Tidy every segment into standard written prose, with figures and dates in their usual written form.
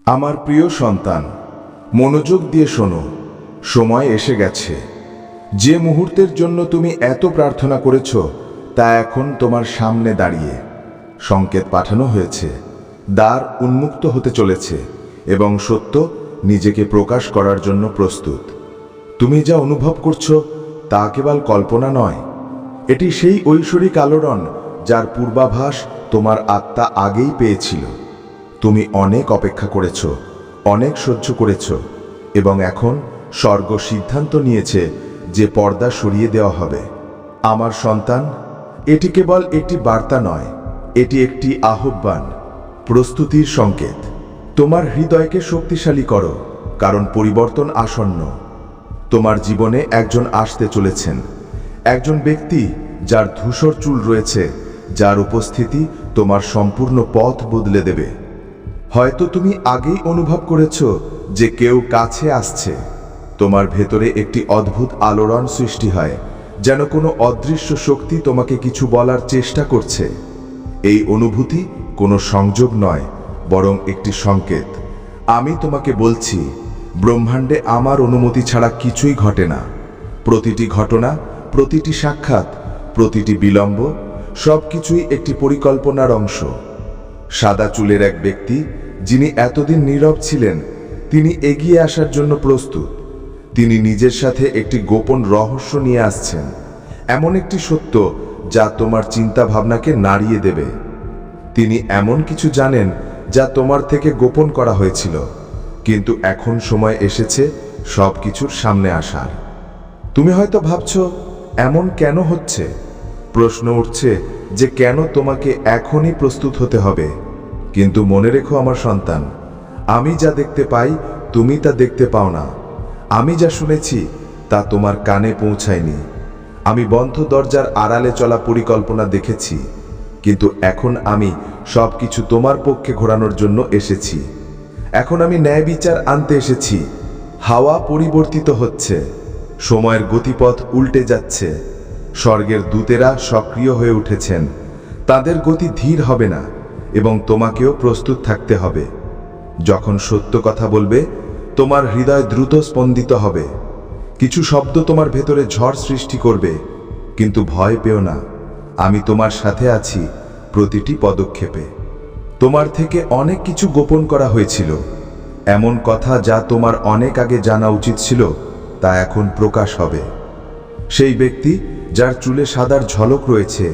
আমার প্রিয় সন্তান, মনোযোগ দিয়ে শোনো। সময় এসে গেছে। যে মুহূর্তের জন্য তুমি এত প্রার্থনা করেছ তা এখন তোমার সামনে দাঁড়িয়ে। সংকেত পাঠানো হয়েছে, দ্বার উন্মুক্ত হতে চলেছে এবং সত্য নিজেকে প্রকাশ করার জন্য প্রস্তুত। তুমি যা অনুভব করছো তা কেবল কল্পনা নয়, এটি সেই ঐশ্বরিক আলোড়ন যার পূর্বাভাস তোমার আত্মা আগেই পেয়েছিল। তুমি অনেক অপেক্ষা করেছ, অনেক সহ্য করেছ, এবং এখন স্বর্গ সিদ্ধান্ত নিয়েছে যে পর্দা সরিয়ে দেওয়া হবে। আমার সন্তান, এটি কেবল একটি বার্তা নয়, এটি একটি আহ্বান, প্রস্তুতির সংকেত। তোমার হৃদয়কে শক্তিশালী করো, কারণ পরিবর্তন আসন্ন। তোমার জীবনে একজন আসতে চলেছেন, একজন ব্যক্তি যার ধূসর চুল রয়েছে, যার উপস্থিতি তোমার সম্পূর্ণ পথ বদলে দেবে। হয়তো তুমি আগেই অনুভব করেছ যে কেউ কাছে আসছে। তোমার ভেতরে একটি অদ্ভুত আলোড়ন সৃষ্টি হয়, যেন কোনো অদৃশ্য শক্তি তোমাকে কিছু বলার চেষ্টা করছে। এই অনুভূতি কোনো সংযোগ নয়, বরং একটি সংকেত। আমি তোমাকে বলছি, ব্রহ্মাণ্ডে আমার অনুমতি ছাড়া কিছুই ঘটে না। প্রতিটি ঘটনা, প্রতিটি সাক্ষাৎ, প্রতিটি বিলম্ব, সব কিছুই একটি পরিকল্পনার অংশ। সাদা চুলের এক ব্যক্তি, যিনি এতদিন নীরব ছিলেন, তিনি এগিয়ে আসার জন্য প্রস্তুত। তিনি নিজের সাথে একটি গোপন রহস্য নিয়ে আসছেন, এমন একটি সত্য যা তোমার চিন্তা ভাবনাকে নাড়িয়ে দেবে। তিনি এমন কিছু জানেন যা তোমার থেকে গোপন করা হয়েছিল, কিন্তু এখন সময় এসেছে সব কিছুর সামনে আসার। তুমি হয়তো ভাবছো, এমন কেন হচ্ছে? প্রশ্ন উঠছে যে কেন তোমাকে এখনই প্রস্তুত হতে হবে। কিন্তু মনে রেখো আমার সন্তান, আমি যা দেখতে পাই তুমি তা দেখতে পাও না। আমি যা শুনেছি তা তোমার কানে পৌঁছায়নি। আমি বন্ধ দরজার আড়ালে চলা পরিকল্পনা দেখেছি, কিন্তু এখন আমি সব কিছু তোমার পক্ষে ঘোরানোর জন্য এসেছি। এখন আমি ন্যায় বিচার আনতে এসেছি। হাওয়া পরিবর্তিত হচ্ছে, সময়ের গতিপথ উল্টে যাচ্ছে। স্বর্গের দূতেরা সক্রিয় হয়ে উঠেছেন। তাদের গতি ধীর হবে না, এবং তোমাকেও প্রস্তুত থাকতে হবে। যখন সত্য কথা বলবে, তোমার হৃদয় দ্রুত স্পন্দিত হবে। কিছু শব্দ তোমার ভেতরে ঝড় সৃষ্টি করবে, কিন্তু ভয় পেও না। আমি তোমার সাথে আছি প্রতিটি পদক্ষেপে। তোমার থেকে অনেক কিছু গোপন করা হয়েছিল। এমন কথা যা তোমার অনেক আগে জানা উচিত ছিল, তা এখন প্রকাশ হবে। সেই ব্যক্তি যার চুলে সাদার ঝলক রয়েছে,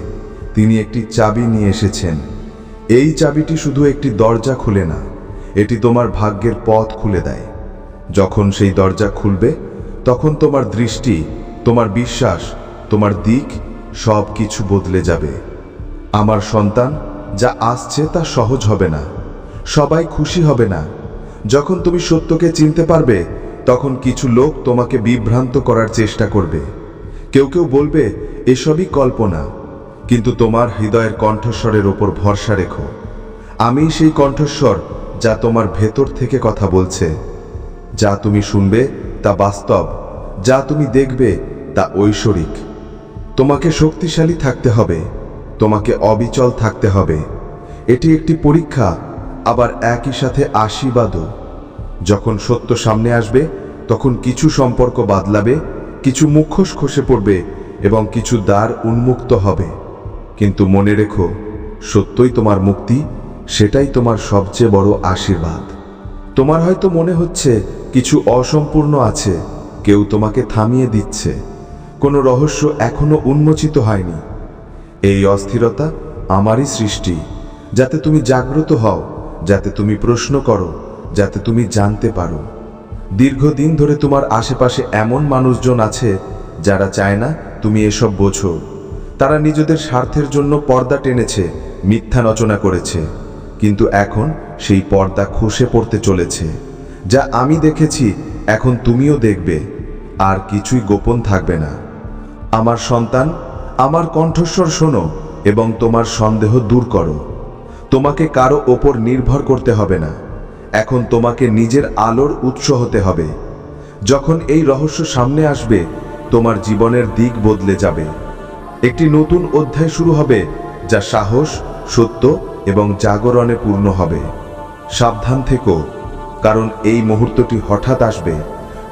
তিনি একটি চাবি নিয়ে এসেছেন। এই চাবিটি শুধু একটি দরজা খুলে না, এটি তোমার ভাগ্যের পথ খুলে দেয়। যখন সেই দরজা খুলবে, তখন তোমার দৃষ্টি, তোমার বিশ্বাস, তোমার দিক, সব কিছু বদলে যাবে। আমার সন্তান, যা আসছে তা সহজ হবে না। সবাই খুশি হবে না। যখন তুমি সত্যকে চিনতে পারবে, তখন কিছু লোক তোমাকে বিভ্রান্ত করার চেষ্টা করবে। কেউ কেউ বলবে এসবই কল্পনা, কিন্তু তোমার হৃদয়ের কণ্ঠস্বরের ওপর ভরসা রেখো। আমি সেই কণ্ঠস্বর যা তোমার ভেতর থেকে কথা বলছে। যা তুমি শুনবে তা বাস্তব, যা তুমি দেখবে তা ঐশ্বরিক। তোমাকে শক্তিশালী থাকতে হবে, তোমাকে অবিচল থাকতে হবে। এটি একটি পরীক্ষা, আবার একই সাথে আশীর্বাদও। যখন সত্য সামনে আসবে, তখন কিছু সম্পর্ক বদলাবে, কিছু মুখোশ খসে পড়বে, এবং কিছু দ্বার উন্মুক্ত হবে। কিন্তু মনে রেখো, সত্যই তোমার মুক্তি, সেটাই তোমার সবচেয়ে বড় আশীর্বাদ। তোমার হয়তো মনে হচ্ছে কিছু অসম্পূর্ণ আছে, কেউ তোমাকে থামিয়ে দিচ্ছে, কোনো রহস্য এখনো উন্মোচিত হয়নি। এই অস্থিরতা আমারই সৃষ্টি, যাতে তুমি জাগ্রত হও, যাতে তুমি প্রশ্ন করো, যাতে তুমি জানতে পারো। দীর্ঘদিন ধরে তোমার আশেপাশে এমন মানুষজন আছে যারা চায় না তুমি এসব বোঝো। তারা নিজেদের স্বার্থের জন্য পর্দা টেনেছে, মিথ্যা রচনা করেছে, কিন্তু এখন সেই পর্দা খসে পড়তে চলেছে। যা আমি দেখেছি, এখন তুমিও দেখবে। আর কিছুই গোপন থাকবে না। আমার সন্তান, আমার কণ্ঠস্বর শোনো এবং তোমার সন্দেহ দূর করো। তোমাকে কারো ওপর নির্ভর করতে হবে না। এখন তোমাকে নিজের আলোর উৎস হতে হবে। যখন এই রহস্য সামনে আসবে, তোমার জীবনের দিক বদলে যাবে। একটি নতুন অধ্যায় শুরু হবে, যা সাহস, সত্য এবং জাগরণে পূর্ণ হবে। সাবধান থেকো, কারণ এই মুহূর্তটি হঠাৎ আসবে।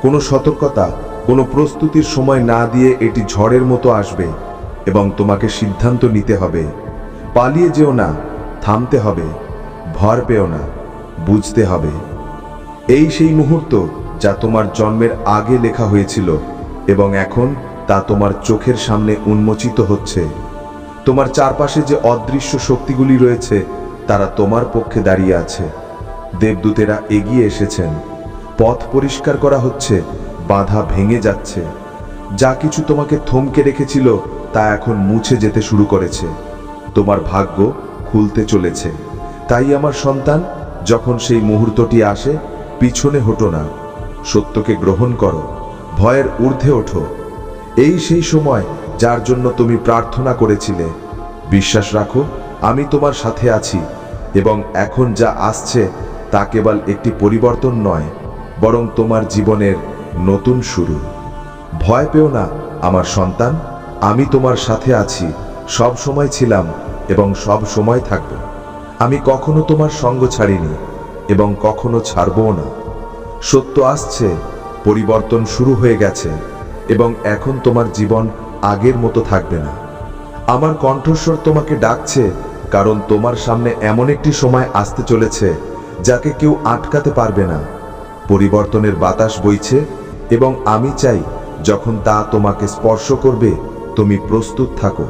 কোনো সতর্কতা, কোনো প্রস্তুতির সময় না দিয়ে এটি ঝড়ের মতো আসবে এবং তোমাকে সিদ্ধান্ত নিতে হবে। পালিয়ে যেও না, থামতে হবে। ভয় পেও না, বুঝতে হবে। এই সেই মুহূর্ত যা তোমার জন্মের আগে লেখা হয়েছিল এবং এখন তা তোমার চোখের সামনে উন্মোচিত হচ্ছে। তোমার চারপাশে যে অদৃশ্য শক্তিগুলি রয়েছে তারা তোমার পক্ষে দাঁড়িয়ে আছে। দেবদূতেরা এগিয়ে এসেছেন, পথ পরিষ্কার করা হচ্ছে, বাধা ভেঙে যাচ্ছে। যা কিছু তোমাকে থমকে রেখেছিল তা এখন মুছে যেতে শুরু করেছে। তোমার ভাগ্য খুলতে চলেছে। তাই আমার সন্তান, যখন সেই মুহূর্তটি আসে, পিছনে হটো না, সত্যকে গ্রহণ করো, ভয়ের ঊর্ধ্বে ওঠো। এই সেই সময় যার জন্য তুমি প্রার্থনা করেছিলে। বিশ্বাস রাখো, আমি তোমার সাথে আছি এবং এখন যা আসছে তা কেবল একটি পরিবর্তন নয়, বরং তোমার জীবনের নতুন শুরু। ভয় পেও না আমার সন্তান, আমি তোমার সাথে আছি, সব সময় ছিলাম এবং সব সময় থাকব। আমি কখনো তোমার সঙ্গ ছাড়িনি এবং কখনো ছাড়বও না। সত্য আসছে, পরিবর্তন শুরু হয়ে গেছে এবং এখন তোমার জীবন আগের মতো থাকবে না। আমার কণ্ঠস্বর তোমাকে ডাকছে, কারণ তোমার সামনে এমন একটি সময় আসতে চলেছে যাকে কেউ আটকাতে পারবে না। পরিবর্তনের বাতাস বইছে এবং আমি চাই যখন তা তোমাকে স্পর্শ করবে তুমি প্রস্তুত থাকো।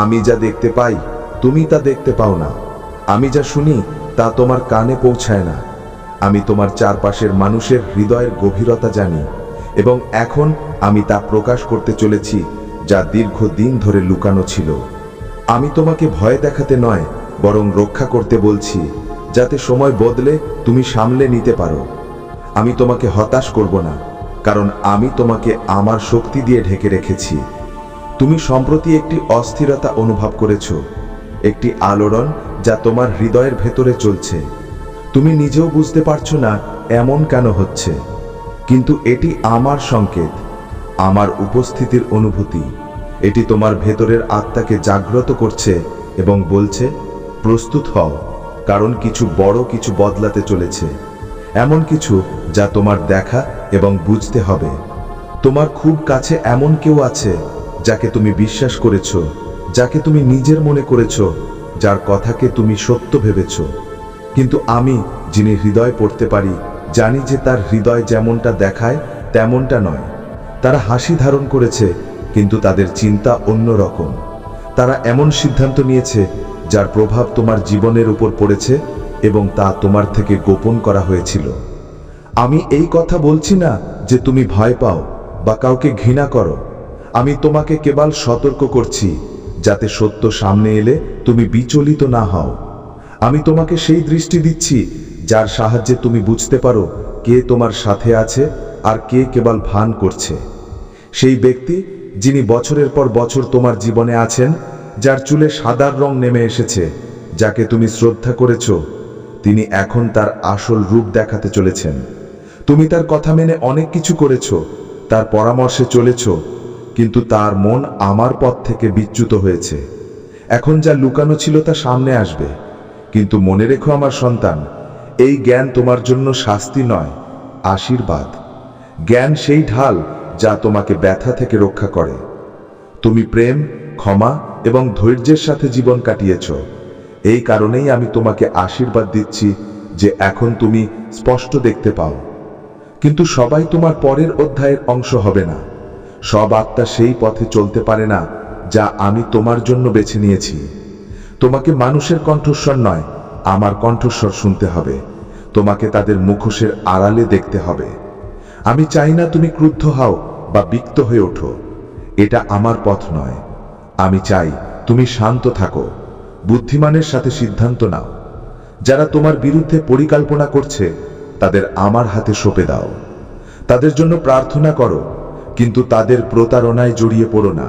আমি যা দেখতে পাই তুমি তা দেখতে পাও না। আমি যা শুনি তা তোমার কানে পৌঁছায় না। আমি তোমার চারপাশের মানুষের হৃদয়ের গভীরতা জানি এবং এখন আমি তা প্রকাশ করতে চলেছি যা দীর্ঘদিন ধরে লুকানো ছিল। আমি তোমাকে ভয় দেখাতে নয়, বরং রক্ষা করতে বলছি, যাতে সময় বদলে তুমি সামলে নিতে পারো। আমি তোমাকে হতাশ করব না, কারণ আমি তোমাকে আমার শক্তি দিয়ে ঢেকে রেখেছি। তুমি সম্প্রতি একটি অস্থিরতা অনুভব করেছো, একটি আলোড়ন যা তোমার হৃদয়ের ভেতরে চলছে। তুমি নিজেও বুঝতে পারছো না এমন কেন হচ্ছে, কিন্তু এটি আমার সংকেত, আমার উপস্থিতির অনুভূতি। এটি তোমার ভেতরের আত্মাকে জাগ্রত করছে এবং বলছে, প্রস্তুত হও, কারণ কিছু বড় কিছু বদলাতে চলেছে। এমন কিছু যা তোমার দেখা এবং বুঝতে হবে। তোমার খুব কাছে এমন কেউ আছে যাকে তুমি বিশ্বাস করেছো, যাকে তুমি নিজের মনে করেছো, যার কথাকে তুমি সত্য ভেবেছো। কিন্তু আমি, যিনি হৃদয় পড়তে পারি, জানি যে তার হৃদয় যেমনটা দেখায় তেমনটা নয়। তারা হাসি ধারণ করেছে, কিন্তু তাদের চিন্তা অন্যরকম। তারা এমন সিদ্ধান্ত নিয়েছে যার প্রভাব তোমার জীবনের উপর পড়েছে এবং তা তোমার থেকে গোপন করা হয়েছিল। আমি এই কথা বলছি না যে তুমি ভয় পাও বা কাউকে ঘৃণা করো। আমি তোমাকে কেবল সতর্ক করছি, যাতে সত্য সামনে এলে তুমি বিচলিত না হও। আমি তোমাকে সেই দৃষ্টি দিচ্ছি যার সাহায্যে তুমি বুঝতে পারো কে তোমার সাথে আছে আর কে কেবল ভান করছে। সেই ব্যক্তি যিনি বছরের পর বছর তোমার জীবনে আছেন, যার চুলে সাদার রং নেমে এসেছে, যাকে তুমি শ্রদ্ধা করেছো, তিনি এখন তার আসল রূপ দেখাতে চলেছেন। তুমি তার কথা মেনে অনেক কিছু করেছো, তার পরামর্শে চলেছো, কিন্তু তার মন আমার পথ থেকে বিচ্যুত হয়েছে। এখন যা লুকানো ছিল তা সামনে আসবে। কিন্তু মনে রেখো আমার সন্তান, এই জ্ঞান তোমার জন্য শাস্তি নয়, আশীর্বাদ। জ্ঞান সেই ঢাল যা তোমাকে ব্যথা থেকে রক্ষা করে। তুমি প্রেম, ক্ষমা এবং ধৈর্যের সাথে জীবন কাটিয়েছ। এই কারণেই আমি তোমাকে আশীর্বাদ দিচ্ছি যে এখন তুমি স্পষ্ট দেখতে পাও। কিন্তু সবাই তোমার পরের অধ্যায়ের অংশ হবে না। সব আত্মা সেই পথে চলতে পারে না যা আমি তোমার জন্য বেছে নিয়েছি। তোমাকে মানুষের কণ্ঠস্বর নয়, আমার কণ্ঠস্বর শুনতে হবে। তোমাকে তাদের মুখোশের আড়ালে দেখতে হবে। আমি চাই না তুমি ক্রুদ্ধ হও বা বিক্ত হয়ে ওঠো। এটা আমার পথ নয়। আমি চাই তুমি শান্ত থাকো, বুদ্ধিমানের সাথে সিদ্ধান্ত নাও। যারা তোমার বিরুদ্ধে পরিকল্পনা করছে তাদের আমার হাতে সঁপে দাও। তাদের জন্য প্রার্থনা করো, কিন্তু তাদের প্রতারণায় জড়িয়ে পড়ো না।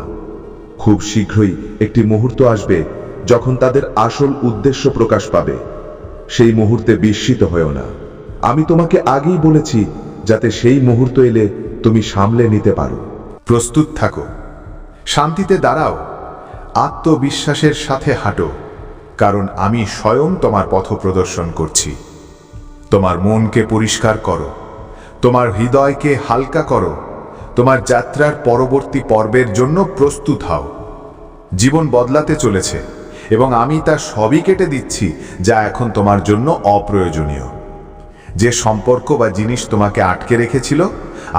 খুব শীঘ্রই একটি মুহূর্ত আসবে যখন তাদের আসল উদ্দেশ্য প্রকাশ পাবে। সেই মুহূর্তে বিস্মিত হয়েও না। আমি তোমাকে আগেই বলেছি যাতে সেই মুহূর্ত এলে তুমি সামলে নিতে পারো। প্রস্তুত থাকো, শান্তিতে দাঁড়াও, আত্মবিশ্বাসের সাথে হাঁটো, কারণ আমি স্বয়ং তোমার পথ প্রদর্শন করছি। তোমার মনকে পরিষ্কার করো, তোমার হৃদয়কে হালকা করো, তোমার যাত্রার পরবর্তী পর্বের জন্য প্রস্তুত হও। জীবন বদলাতে চলেছে এবং আমি তা সবই কেটে দিচ্ছি যা এখন তোমার জন্য অপ্রয়োজনীয়। যে সম্পর্ক বা জিনিস তোমাকে আটকে রেখেছিল,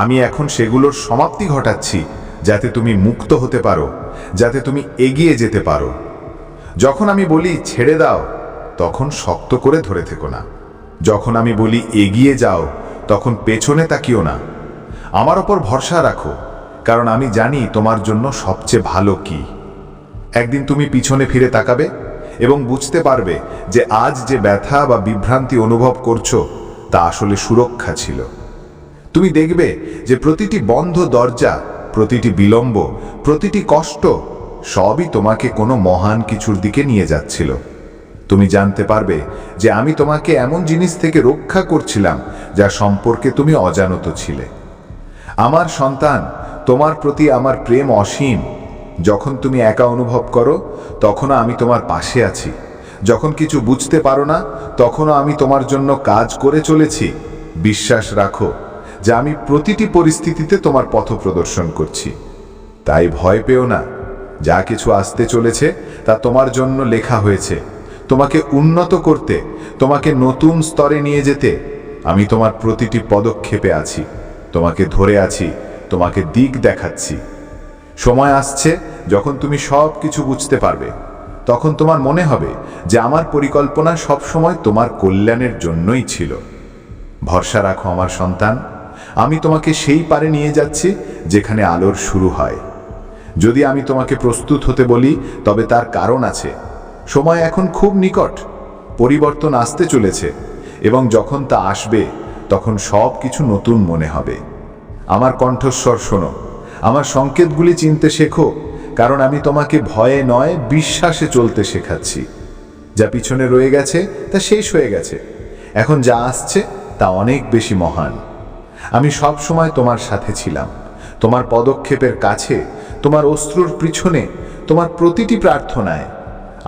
আমি এখন সেগুলোর সমাপ্তি ঘটাচ্ছি, যাতে তুমি মুক্ত হতে পারো, যাতে তুমি এগিয়ে যেতে পারো। যখন আমি বলি ছেড়ে দাও, তখন শক্ত করে ধরে থেকো না। যখন আমি বলি এগিয়ে যাও, তখন পেছনে তাকিও না। আমার ওপর ভরসা রাখো, কারণ আমি জানি তোমার জন্য সবচেয়ে ভালো কি। একদিন তুমি পিছনে ফিরে তাকাবে এবং বুঝতে পারবে যে আজ যে ব্যথা বা বিভ্রান্তি অনুভব করছো তা আসলে সুরক্ষা ছিল। তুমি দেখবে যে প্রতিটি বন্ধ দরজা, প্রতিটি বিলম্ব, প্রতিটি কষ্ট সবই তোমাকে কোনো মহান কিছুর দিকে নিয়ে যাচ্ছিল। তুমি জানতে পারবে যে আমি তোমাকে এমন জিনিস থেকে রক্ষা করছিলাম যা সম্পর্কে তুমি অজানত ছিলে। আমার সন্তান, তোমার প্রতি আমার প্রেম অসীম। যখন তুমি একা অনুভব করো, তখনও আমি তোমার পাশে আছি। যখন কিছু বুঝতে পারো না, তখনও আমি তোমার জন্য কাজ করে চলেছি। বিশ্বাস রাখো যে আমি প্রতিটি পরিস্থিতিতে তোমার পথ প্রদর্শন করছি। তাই ভয় পেও না। যা কিছু আসতে চলেছে তা তোমার জন্য লেখা হয়েছে, তোমাকে উন্নত করতে, তোমাকে নতুন স্তরে নিয়ে যেতে। আমি তোমার প্রতিটি পদক্ষেপে আছি, তোমাকে ধরে আছি, তোমাকে দিক দেখাচ্ছি। সময় আসছে যখন তুমি সব কিছু বুঝতে পারবে। তখন তোমার মনে হবে যে আমার পরিকল্পনা সবসময় তোমার কল্যাণের জন্যই ছিল। ভরসা রাখো আমার সন্তান, আমি তোমাকে সেই পারে নিয়ে যাচ্ছি যেখানে আলোর শুরু হয়। যদি আমি তোমাকে প্রস্তুত হতে বলি, তবে তার কারণ আছে। সময় এখন খুব নিকট, পরিবর্তন আসতে চলেছে, এবং যখন তা আসবে তখন সব কিছু নতুন মনে হবে। আমার কণ্ঠস্বর শোনো, আমার সংকেতগুলি চিনতে শেখো, কারণ আমি তোমাকে ভয়ে নয়, বিশ্বাসে চলতে শেখাচ্ছি। যা পিছনে রয়ে গেছে তা শেষ হয়ে গেছে। এখন যা আসছে তা অনেক বেশি মহান। আমি সব সময় তোমার সাথে ছিলাম, তোমার পদক্ষেপের কাছে, তোমার অশ্রুর পিছনে, তোমার প্রতিটি প্রার্থনায়।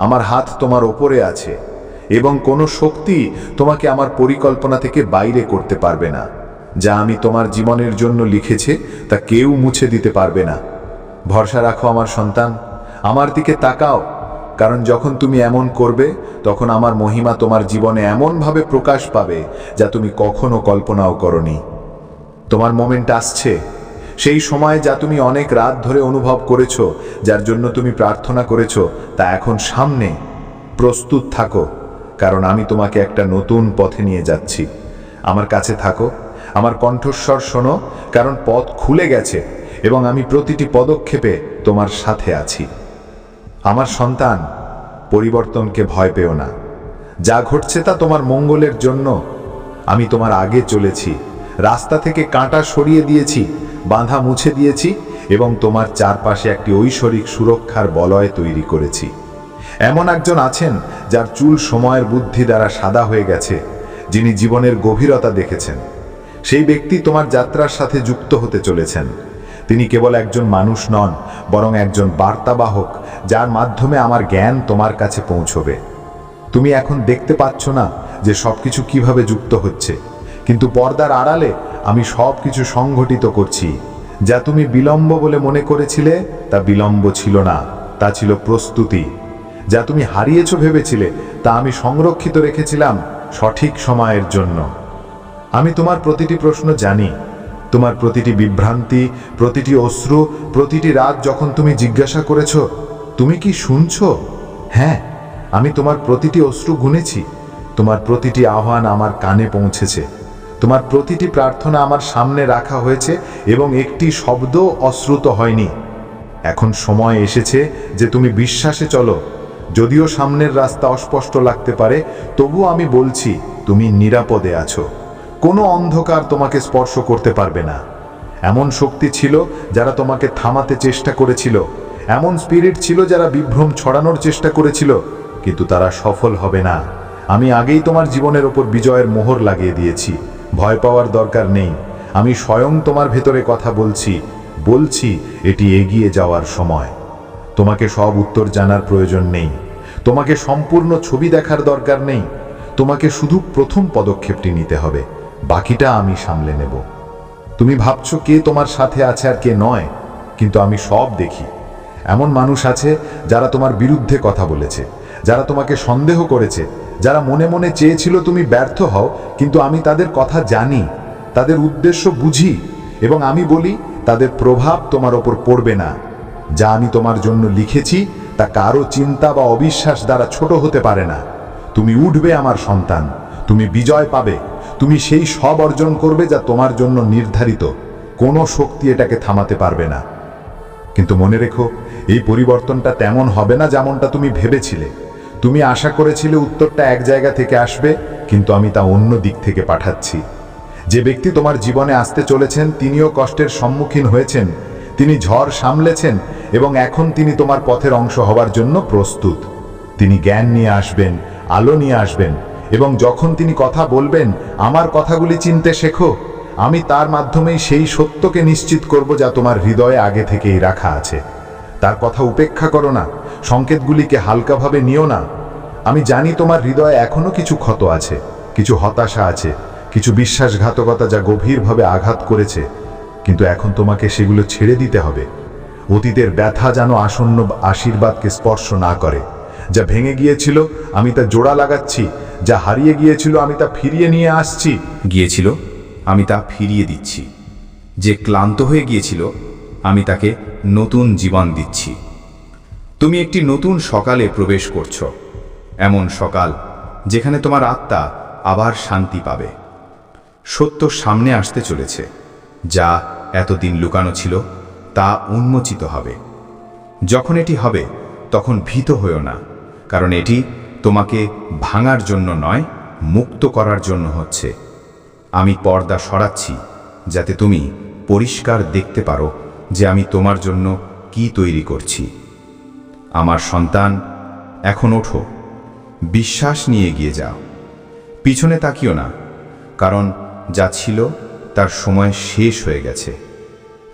আমার হাত তোমার ওপরে আছে, এবং কোনো শক্তি তোমাকে আমার পরিকল্পনা থেকে বাইরে করতে পারবে না। যা আমি তোমার জীবনের জন্য লিখেছে তা কেউ মুছে দিতে পারবে না। ভরসা রাখো আমার সন্তান, আমার দিকে তাকাও, কারণ যখন তুমি এমন করবে তখন আমার মহিমা তোমার জীবনে এমনভাবে প্রকাশ পাবে যা তুমি কখনো কল্পনাও করনি। তোমার মোমেন্ট আসছে, সেই সময় যা তুমি অনেক রাত ধরে অনুভব করেছো, যার জন্য তুমি প্রার্থনা করেছো, তা এখন সামনে। প্রস্তুত থাকো, কারণ আমি তোমাকে একটা নতুন পথে নিয়ে যাচ্ছি। আমার কাছে থাকো, আমার কণ্ঠস্বর শোনো, কারণ পথ খুলে গেছে এবং আমি প্রতিটি পদক্ষেপে তোমার সাথে আছি। আমার সন্তান, পরিবর্তনকে ভয় পেও না। যা ঘটছে তা তোমার মঙ্গলের জন্য। আমি তোমার আগে চলেছি, রাস্তা থেকে কাঁটা সরিয়ে দিয়েছি, বাধা মুছে দিয়েছি, এবং তোমার চারপাশে একটি ঐশ্বরিক সুরক্ষার বলয় তৈরি করেছি। এমন একজন আছেন যার চুল সময়ের বুদ্ধি দ্বারা সাদা হয়ে গেছে, যিনি জীবনের গভীরতা দেখেছেন। সেই ব্যক্তি তোমার যাত্রার সাথে যুক্ত হতে চলেছেন। তিনি কেবল একজন মানুষ নন, বরং একজন বার্তাবাহক, যার মাধ্যমে আমার জ্ঞান তোমার কাছে পৌঁছবে। তুমি এখন দেখতে পাচ্ছ না যে সবকিছু কিভাবে যুক্ত হচ্ছে, কিন্তু পর্দার আড়ালে আমি সবকিছু সংগঠিত করছি। যা তুমি বিলম্ব বলে মনে করেছিলে তা বিলম্ব ছিল না, তা ছিল প্রস্তুতি। যা তুমি হারিয়েছো ভেবেছিলে তা আমি সংরক্ষিত রেখেছিলাম সঠিক সময়ের জন্য। আমি তোমার প্রতিটি প্রশ্ন জানি, তোমার প্রতিটি বিভ্রান্তি, প্রতিটি অশ্রু, প্রতিটি রাত যখন তুমি জিজ্ঞাসা করেছো তুমি কি শুনছো, হ্যাঁ, আমি তোমার প্রতিটি অশ্রু গুনেছি। তোমার প্রতিটি আহ্বান আমার কানে পৌঁছেছে। তোমার প্রতিটি প্রার্থনা আমার সামনে রাখা হয়েছে এবং একটি শব্দ অশ্রুত হয়নি। এখন সময় এসেছে যে তুমি বিশ্বাসে চলো। যদিও সামনের রাস্তা অস্পষ্ট লাগতে পারে, তবুও আমি বলছি তুমি নিরাপদে আছো। কোনো অন্ধকার তোমাকে স্পর্শ করতে পারবে না। এমন শক্তি ছিল যারা তোমাকে থামাতে চেষ্টা করেছিল, এমন স্পিরিট ছিল যারা বিভ্রম ছড়ানোর চেষ্টা করেছিল, কিন্তু তারা সফল হবে না। আমি আগেই তোমার জীবনের ওপর বিজয়ের মোহর লাগিয়ে দিয়েছি। ভয় পাওয়ার দরকার নেই। আমি স্বয়ং তোমার ভেতরে কথা বলছি এটি এগিয়ে যাওয়ার সময়। তোমাকে সব উত্তর জানার প্রয়োজন নেই, তোমাকে সম্পূর্ণ ছবি দেখার দরকার নেই। তোমাকে শুধু প্রথম পদক্ষেপটি নিতে হবে, বাকিটা আমি সামলে নেব। তুমি ভাবছো কে তোমার সাথে আছে আর কে নয়, কিন্তু আমি সব দেখি। এমন মানুষ আছে যারা তোমার বিরুদ্ধে কথা বলেছে, যারা তোমাকে সন্দেহ করেছে, যারা মনে মনে চেয়েছিল তুমি ব্যর্থ হও, কিন্তু আমি তাদের কথা জানি, তাদের উদ্দেশ্য বুঝি, এবং আমি বলি তাদের প্রভাব তোমার ওপর পড়বে না। যা আমি তোমার জন্য লিখেছি তা কারো চিন্তা বা অবিশ্বাস দ্বারা ছোট হতে পারে না। তুমি উঠবে আমার সন্তান, তুমি বিজয় পাবে, তুমি সেই সব অর্জন করবে যা তোমার জন্য নির্ধারিত। কোনো শক্তি এটাকে থামাতে পারবে না। কিন্তু মনে রেখো, এই পরিবর্তনটা তেমন হবে না যেমনটা তুমি ভেবেছিলে। তুমি আশা করেছিলে উত্তরটা এক জায়গা থেকে আসবে, কিন্তু আমি তা অন্য দিক থেকে পাঠাচ্ছি। যে ব্যক্তি তোমার জীবনে আসতে চলেছেন তিনিও কষ্টের সম্মুখীন হয়েছেন, তিনি ঝড় সামলেছেন এবং এখন তিনি তোমার পথের অংশ হবার জন্য প্রস্তুত। তিনি জ্ঞান নিয়ে আসবেন, আলো নিয়ে আসবেন, এবং যখন তিনি কথা বলবেন, আমার কথাগুলি চিনতে শেখো। আমি তার মাধ্যমেই সেই সত্যকে নিশ্চিত করব যা তোমার হৃদয়ে আগে থেকেই রাখা আছে। তার কথা উপেক্ষা করো না, সংকেতগুলিকে হালকাভাবে নিও না। আমি জানি তোমার হৃদয়ে এখনো কিছু ক্ষত আছে, কিছু হতাশা আছে, কিছু বিশ্বাসঘাতকতা যা গভীরভাবে আঘাত করেছে, কিন্তু এখন তোমাকে সেগুলো ছেড়ে দিতে হবে। অতীতের ব্যথা যেন আসন্ন আশীর্বাদকে স্পর্শ না করে। যা ভেঙে গিয়েছিল আমি তা জোড়া লাগাচ্ছি, যা হারিয়ে গিয়েছিল আমি তা ফিরিয়ে নিয়ে আসছি। গিয়েছিল আমি তা ফিরিয়ে দিচ্ছি, যে ক্লান্ত হয়ে গিয়েছিল আমি তাকে নতুন জীবন দিচ্ছি। তুমি একটি নতুন সকালে প্রবেশ করছো, এমন সকাল যেখানে তোমার আত্মা আবার শান্তি পাবে। সত্য সামনে আসতে চলেছে, যা এতদিন লুকানো ছিল তা উন্মোচিত হবে। যখন এটি হবে তখন ভীত হয়ো না, কারণ এটি তোমাকে ভাঙার জন্য নয়, মুক্ত করার জন্য হচ্ছে। আমি পর্দা সরাচ্ছি যাতে তুমি পরিষ্কার দেখতে পারো যে আমি তোমার জন্য কি তৈরি করছি। আমার সন্তান, এখন ওঠো, বিশ্বাস নিয়ে এগিয়ে যাও। পিছনে তাকিও না, কারণ যা ছিল তার সময় শেষ হয়ে গেছে।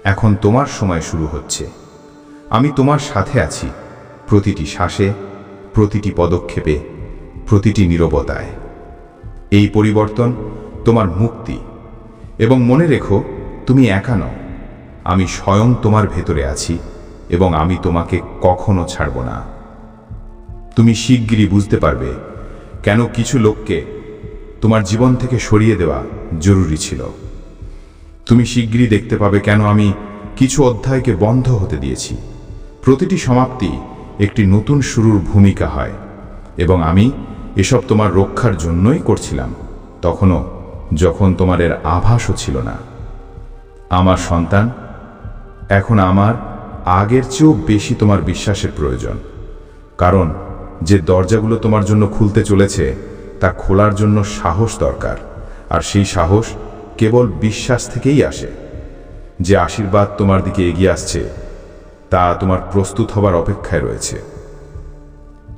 এখন তোমার সময় শুরু হচ্ছে। আমি তোমার সাথে আছি, প্রতিটি শ্বাসে, প্রতিটি পদক্ষেপে, প্রতিটি নীরবতায়। এই পরিবর্তন তোমার মুক্তি। এবং মনে রেখো, তুমি একা নও, আমি স্বয়ং তোমার ভেতরে আছি এবং আমি তোমাকে কখনো ছাড়ব না। তুমি শিগগিরই বুঝতে পারবে কেন কিছু লোককে তোমার জীবন থেকে সরিয়ে দেওয়া জরুরি ছিল। তুমি শিগগিরই দেখতে পাবে কেন আমি কিছু অধ্যায়কে বন্ধ হতে দিয়েছি। প্রতিটি সমাপ্তি একটি নতুন শুরুর ভূমিকা হয়, এবং আমি এসব তোমার রক্ষার জন্যই করছিলাম, তখনও যখন তোমার এর আভাসও ছিল না। আমার সন্তান, এখন আমার আগের চেয়েও বেশি তোমার বিশ্বাসের প্রয়োজন, কারণ যে দরজাগুলো তোমার জন্য খুলতে চলেছে তা খোলার জন্য সাহস দরকার, আর সেই সাহস কেবল বিশ্বাস থেকেই আসে। যে আশীর্বাদ তোমার দিকে এগিয়ে আসছে তা তোমার প্রস্তুত হবার অপেক্ষায় রয়েছে।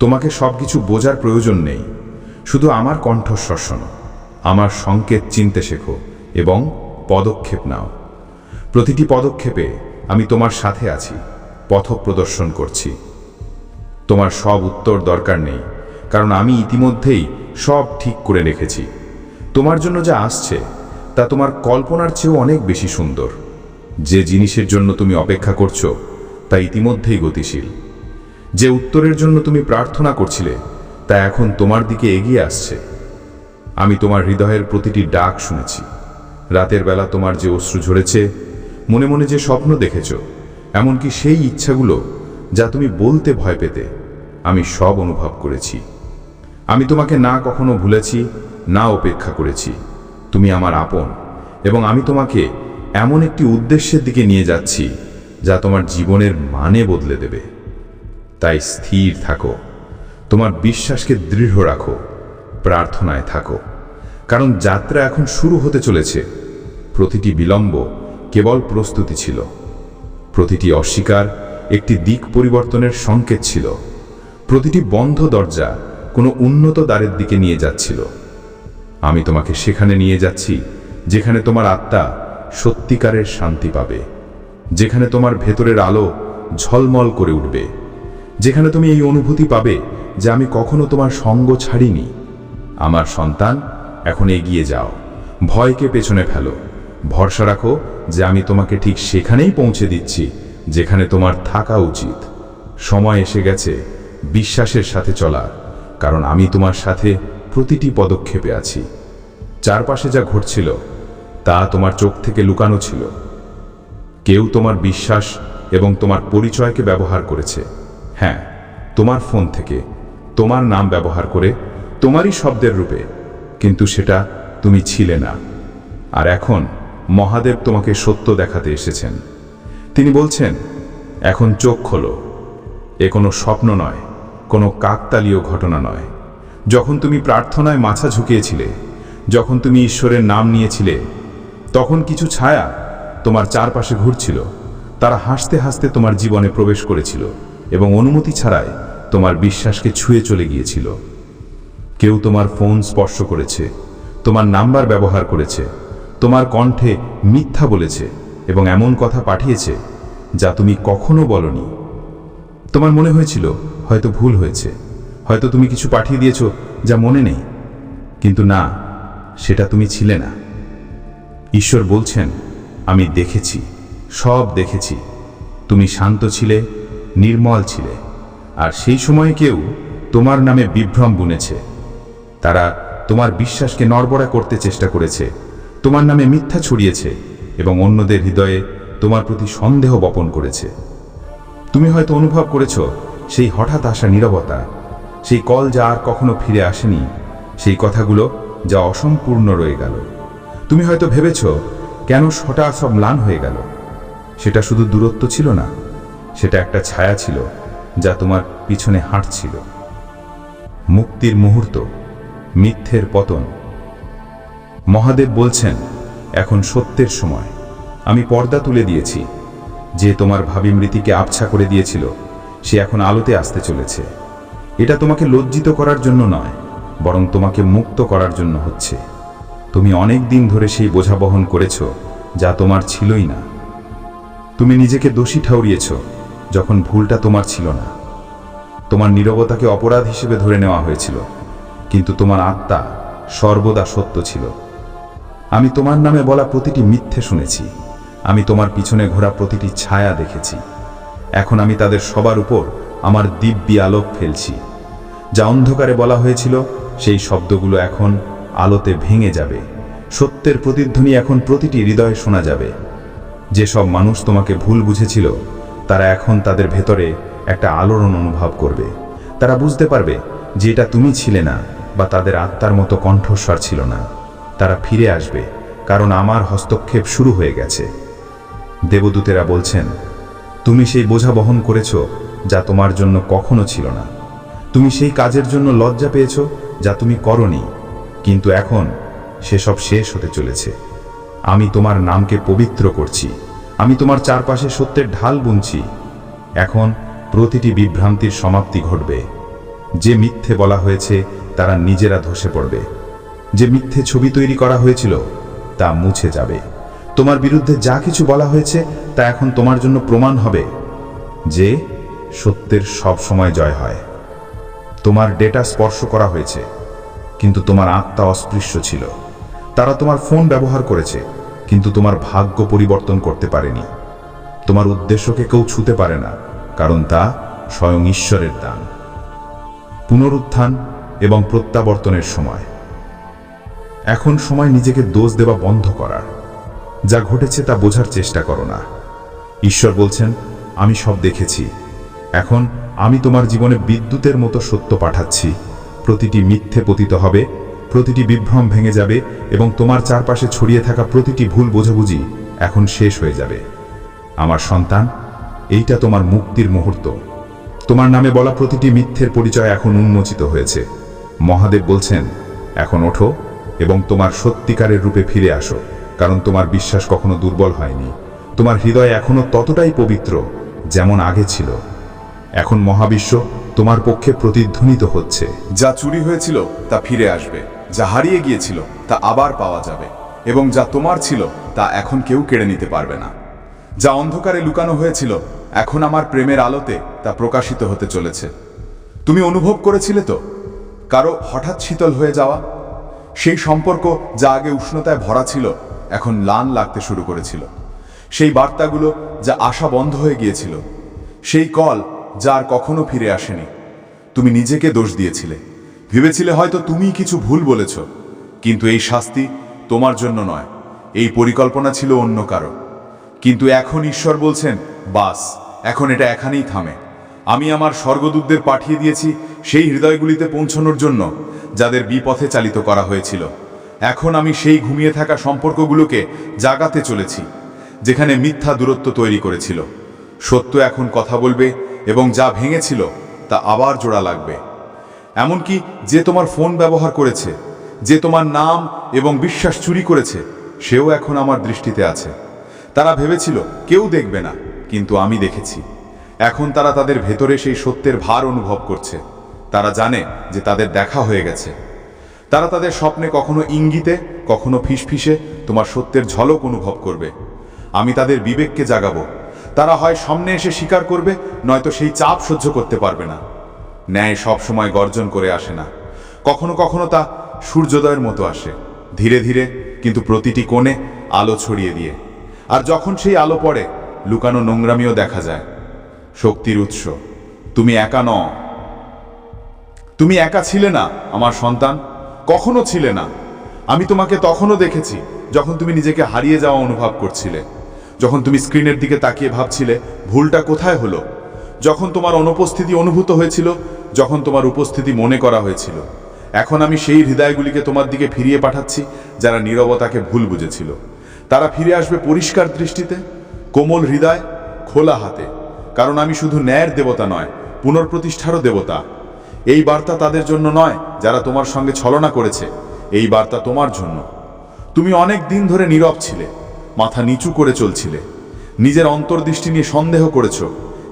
তোমাকে সবকিছু বোঝার প্রয়োজন নেই, শুধু আমার কণ্ঠস্বর শোনো, আমার সংকেত চিনতে শেখো এবং পদক্ষেপ নাও। প্রতিটি পদক্ষেপে আমি তোমার সাথে আছি, পথ প্রদর্শন করছি। তোমার সব উত্তর দরকার নেই, কারণ আমি ইতিমধ্যেই সব ঠিক করে রেখেছি। তোমার জন্য যা আসছে তা তোমার কল্পনার চেয়েও অনেক বেশি সুন্দর। যে জিনিসের জন্য তুমি অপেক্ষা করছো তা ইতিমধ্যেই গতিশীল। যে উত্তরের জন্য তুমি প্রার্থনা করছিলে তা এখন তোমার দিকে এগিয়ে আসছে। আমি তোমার হৃদয়ের প্রতিটি ডাক শুনেছি। রাতের বেলা তোমার যে অশ্রু ঝরেছে, মনে মনে যে স্বপ্ন দেখেছ, এমনকি সেই ইচ্ছাগুলো যা তুমি বলতে ভয় পেতে, আমি সব অনুভব করেছি। আমি তোমাকে না কখনো ভুলেছি, না উপেক্ষা করেছি। তুমি আমার আপন, এবং আমি তোমাকে এমন একটি উদ্দেশ্যের দিকে নিয়ে যাচ্ছি যা তোমার জীবনের মানে বদলে দেবে। তাই স্থির থাকো, তোমার বিশ্বাসকে দৃঢ় রাখো, প্রার্থনায় থাকো, কারণ যাত্রা এখন শুরু হতে চলেছে। প্রতিটি বিলম্ব কেবল প্রস্তুতি ছিল, প্রতিটি অস্বীকার একটি দিক পরিবর্তনের সংকেত ছিল, প্রতিটি বন্ধ দরজা কোনো উন্নত দ্বারের দিকে নিয়ে যাচ্ছিল। আমি তোমাকে সেখানে নিয়ে যাচ্ছি যেখানে তোমার আত্মা সত্যিকারের শান্তি পাবে, যেখানে তোমার ভেতরের আলো ঝলমল করে উঠবে, যেখানে তুমি এই অনুভূতি পাবে যে আমি কখনো তোমার সঙ্গ ছাড়িনি। আমার সন্তান, এখন এগিয়ে যাও, ভয়কে পেছনে ফেলো, ভরসা রাখো যে আমি তোমাকে ঠিক সেখানেই পৌঁছে দিচ্ছি যেখানে তোমার থাকা উচিত। সময় এসে গেছে বিশ্বাসের সাথে চলার, কারণ আমি তোমার সাথে প্রতিটি পদক্ষেপে আছি। চারপাশে যা ঘটছিল তা তোমার চোখ থেকে লুকানো ছিল। কেউ তোমার বিশ্বাস এবং তোমার পরিচয়কে ব্যবহার করেছে। হ্যাঁ, তোমার ফোন থেকে তোমার নাম ব্যবহার করে, তোমারই শব্দের রূপে, কিন্তু সেটা তুমি ছিলে না। আর এখন মহাদেব তোমাকে সত্য দেখাতে এসেছেন। তিনি বলছেন, এখন চোখ খোলো। এ কোনো স্বপ্ন নয়, কোনো কাকতালীয় ঘটনা নয়। যখন তুমি প্রার্থনায় মাথা ঝুঁকিয়েছিলে, যখন তুমি ঈশ্বরের নাম নিয়েছিলে, তখন কিছু ছায়া তোমার চারপাশে ঘুরছিল। তারা হাসতে হাসতে তোমার জীবনে প্রবেশ করেছিল এবং অনুমতি ছাড়াই তোমার বিশ্বাসকে ছুঁয়ে চলে গিয়েছিল। কেউ তোমার ফোন স্পর্শ করেছে, তোমার নাম্বার ব্যবহার করেছে, তোমার কণ্ঠে মিথ্যা বলেছে এবং এমন কথা পাঠিয়েছে যা তুমি কখনো বলনি। তোমার মনে হয়েছিল হয়তো ভুল হয়েছে, হয়তো তুমি কিছু পাঠিয়ে দিয়েছো যা মনে নেই, কিন্তু না, সেটা তুমি ছিলে না। ঈশ্বর বলছেন, আমি দেখেছি, সব দেখেছি। তুমি শান্ত ছিলে, নির্মল ছিলে, আর সেই সময়ে কেউ তোমার নামে বিভ্রম বুনেছে। তারা তোমার বিশ্বাসকে নড়বড়া করতে চেষ্টা করেছে, তোমার নামে মিথ্যা ছড়িয়েছে এবং অন্যদের হৃদয়ে তোমার প্রতি সন্দেহ বপন করেছে। তুমি হয়তো অনুভব করেছ সেই হঠাৎ আসা নীরবতা, সেই কল যা আর কখনো ফিরে আসেনি, সেই কথাগুলো যা অসম্পূর্ণ রয়ে গেল। তুমি হয়তো ভেবেছ, কেন হঠাৎ সব ম্লান হয়ে গেল? সেটা শুধু দূরত্ব ছিল না, সেটা একটা ছায়া ছিল যা তোমার পিছনে হাঁটছিল। মুক্তির মুহূর্ত, মিথ্যের পতন। মহাদেব বলছেন, এখন সত্যের সময়। আমি পর্দা তুলে দিয়েছি। যে তোমার ভাবিমৃতিকে আবছা করে দিয়েছিল, সে এখন আলোতে আসতে চলেছে। এটা তোমাকে লজ্জিত করার জন্য নয়, বরং তোমাকে মুক্ত করার জন্য হচ্ছে। তুমি অনেক দিন ধরে সেই বোঝা বহন করেছ যা তোমার ছিলই না। তুমি নিজেকে দোষী ঠাউরিয়েছ যখন ভুলটা তোমার ছিল না। তোমার নীরবতাকে অপরাধ হিসেবে ধরে নেওয়া হয়েছিল, কিন্তু তোমার আত্মা সর্বদা সত্য ছিল। আমি তোমার নামে বলা প্রতিটি মিথ্যে শুনেছি। আমি তোমার পিছনে ঘোরা প্রতিটি ছায়া দেখেছি। এখন আমি তাদের সবার উপর আমার দিব্যি আলোক ফেলছি। যা অন্ধকারে বলা হয়েছিল, সেই শব্দগুলো এখন আলোতে ভেঙে যাবে। সত্যের প্রতিধ্বনি এখন প্রতিটি হৃদয়ে শোনা যাবে। যেসব মানুষ তোমাকে ভুল বুঝেছিল, তারা এখন তাদের ভেতরে একটা আলোড়ন অনুভব করবে। তারা বুঝতে পারবে যে এটা তুমি ছিলে না, বা তাদের আত্মার মতো কণ্ঠস্বর ছিল না। তারা ফিরে আসবে, কারণ আমার হস্তক্ষেপ শুরু হয়ে গেছে। দেবদূতেরা বলছেন, তুমি সেই বোঝা বহন করেছ যা তোমার জন্য কখনো ছিল না। তুমি সেই কাজের জন্য লজ্জা পেয়েছ যা তুমি করনি, কিন্তু এখন সেসব শেষ হতে চলেছে। আমি তোমার নামকে পবিত্র করছি। আমি তোমার চারপাশে সত্যের ঢাল বুনছি। এখন প্রতিটি বিভ্রান্তির সমাপ্তি ঘটবে। যে মিথ্যে বলা হয়েছে তারা নিজেরা ধসে পড়বে। যে মিথ্যে ছবি তৈরি করা হয়েছিল তা মুছে যাবে। তোমার বিরুদ্ধে যা কিছু বলা হয়েছে তা এখন তোমার জন্য প্রমাণ হবে যে সত্যের সব সময় জয় হয়। তোমার ডেটা স্পর্শ করা হয়েছে, কিন্তু তোমার আত্মা অস্পৃশ্য ছিল। তারা তোমার ফোন ব্যবহার করেছে, কিন্তু তোমার ভাগ্য পরিবর্তন করতে পারেনি। তোমার উদ্দেশ্যকে কেউ ছুঁতে পারে না, কারণ তা স্বয়ং ঈশ্বরের দান। পুনরুত্থান এবং প্রত্যাবর্তনের সময়। এখন সময় নিজেকে দোষ দেওয়া বন্ধ করার। যা ঘটেছে তা বোঝার চেষ্টা করো না। ঈশ্বর বলছেন, আমি সব দেখেছি। এখন আমি তোমার জীবনে বিদ্যুতের মতো সত্য পাঠাচ্ছি। প্রতিটি মিথ্যে পতিত হবে, প্রতিটি বিভ্রম ভেঙে যাবে এবং তোমার চারপাশে ছড়িয়ে থাকা প্রতিটি ভুল বোঝাবুঝি এখন শেষ হয়ে যাবে। আমার সন্তান, এইটা তোমার মুক্তির মুহূর্ত। তোমার নামে বলা প্রতিটি মিথ্যের পরিচয় এখন উন্মোচিত হয়েছে। মহাদেব বলছেন, এখন ওঠো এবং তোমার সত্যিকারের রূপে ফিরে আসো, কারণ তোমার বিশ্বাস কখনো দুর্বল হয়নি। তোমার হৃদয় এখনো ততটাই পবিত্র যেমন আগে ছিল। এখন মহাবিশ্ব তোমার পক্ষে প্রতিধ্বনিত হচ্ছে। যা চুরি হয়েছিল তা ফিরে আসবে, যা হারিয়ে গিয়েছিল তা আবার পাওয়া যাবে, এবং যা তোমার ছিল তা এখন কেউ কেড়ে নিতে পারবে না। যা অন্ধকারে লুকানো হয়েছিল, এখন আমার প্রেমের আলোতে তা প্রকাশিত হতে চলেছে। তুমি অনুভব করেছিলে তো, কারো হঠাৎ শীতল হয়ে যাওয়া, সেই সম্পর্ক যা আগে উষ্ণতায় ভরা ছিল এখন ম্লান লাগতে শুরু করেছিল, সেই বার্তাগুলো যা আশা বন্ধ হয়ে গিয়েছিল, সেই কল যা আর কখনো ফিরে আসেনি। তুমি নিজেকে দোষ দিয়েছিলে, ভেবেছিলে হয়তো তুমি কিছু ভুল বলেছ, কিন্তু এই শাস্তি তোমার জন্য নয়, এই পরিকল্পনা ছিল অন্য কারো। কিন্তু এখন ঈশ্বর বলছেন, বাস, এখন এটা এখানেই থামে। আমি আমার স্বর্গদূতদের পাঠিয়ে দিয়েছি সেই হৃদয়গুলিতে পৌঁছানোর জন্য যাদের বিপথে চালিত করা হয়েছিল। এখন আমি সেই ঘুমিয়ে থাকা সম্পর্কগুলোকে জাগাতে চলেছি, যেখানে মিথ্যা দূরত্ব তৈরি করেছিল। সত্য এখন কথা বলবে এবং যা ভেঙেছিল তা আবার জোড়া লাগবে। এমনকি যে তোমার ফোন ব্যবহার করেছে, যে তোমার নাম এবং বিশ্বাস চুরি করেছে, সেও এখন আমার দৃষ্টিতে আছে। তারা ভেবেছিল কেউ দেখবে না, কিন্তু আমি দেখেছি। এখন তারা তাদের ভেতরে সেই সত্যের ভার অনুভব করছে। তারা জানে যে তাদের দেখা হয়ে গেছে। তারা তাদের স্বপ্নে কখনো ইঙ্গিতে, কখনো ফিসফিসে তোমার সত্যের ঝলক অনুভব করবে। আমি তাদের বিবেককে জাগাবো। তারা হয় সামনে এসে স্বীকার করবে, নয়তো সেই চাপ সহ্য করতে পারবে না। ন্যায় সবসময় গর্জন করে আসে না, কখনো কখনো তা সূর্যোদয়ের মতো আসে, ধীরে ধীরে, কিন্তু প্রতিটি কোণে আলো ছড়িয়ে দিয়ে। আর যখন সেই আলো পড়ে, লুকানো নোংরামিও দেখা যায়। শক্তির উৎস, তুমি একা নও। তুমি একা ছিলে না আমার সন্তান, কখনো ছিলে না। আমি তোমাকে তখনও দেখেছি যখন তুমি নিজেকে হারিয়ে যাওয়া অনুভব করছিলে, যখন তুমি স্ক্রিনের দিকে তাকিয়ে ভাবছিলে ভুলটা কোথায় হলো, যখন তোমার অনুপস্থিতি অনুভূত হয়েছিল, যখন তোমার উপস্থিতি মনে করা হয়েছিল। এখন আমি সেই হৃদয়গুলিকে তোমার দিকে ফিরিয়ে পাঠাচ্ছি যারা নীরবতাকে ভুল বুঝেছিল। তারা ফিরে আসবে পরিষ্কার দৃষ্টিতে, কোমল হৃদয়, খোলা হাতে। কারণ আমি শুধু ন্যায়ের দেবতা নয়, পুনর্প্রতিষ্ঠারও দেবতা। এই বার্তা তাদের জন্য নয় যারা তোমার সঙ্গে ছলনা করেছে, এই বার্তা তোমার জন্য। তুমি অনেক দিন ধরে নীরব ছিলে, মাথা নিচু করে চলছিলে, নিজের অন্তর্দৃষ্টি নিয়ে সন্দেহ করেছ,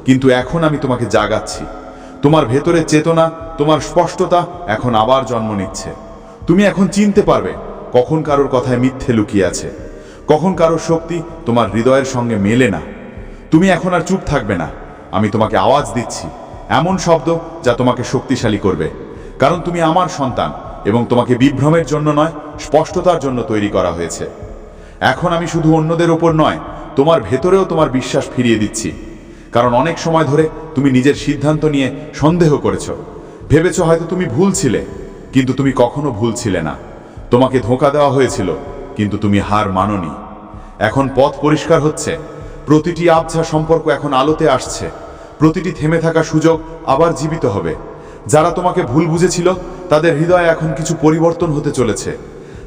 কিন্তু এখন আমি তোমাকে জাগাচ্ছি। তোমার ভেতরে চেতনা, তোমার স্পষ্টতা এখন আবার জন্ম নিচ্ছে। তুমি এখন চিনতে পারবে কখন কারোর কথায় মিথ্যে লুকিয়ে আছে, কখন কারোর শক্তি তোমার হৃদয়ের সঙ্গে মেলে না। তুমি এখন আর চুপ থাকবে না। আমি তোমাকে আওয়াজ দিচ্ছি, এমন শব্দ যা তোমাকে শক্তিশালী করবে। কারণ তুমি আমার সন্তান এবং তোমাকে বিভ্রমের জন্য নয়, স্পষ্টতার জন্য তৈরি করা হয়েছে। এখন আমি শুধু অন্যদের ওপর নয়, তোমার ভেতরেও তোমার বিশ্বাস ফিরিয়ে দিচ্ছি। কারণ অনেক সময় ধরে তুমি নিজের সিদ্ধান্ত নিয়ে সন্দেহ করেছ, ভেবেছ হয়তো তুমি ভুল ছিলে, কিন্তু তুমি কখনো ভুল ছিলে না। তোমাকে ধোঁকা দেওয়া হয়েছিল, কিন্তু তুমি হার মানোনি। এখন পথ পরিষ্কার হচ্ছে, প্রতিটি আবছা সম্পর্ক এখন আলোতে আসছে, প্রতিটি থেমে থাকা সুযোগ আবার জীবিত হবে। যারা তোমাকে ভুল বুঝেছিল তাদের হৃদয়ে এখন কিছু পরিবর্তন হতে চলেছে।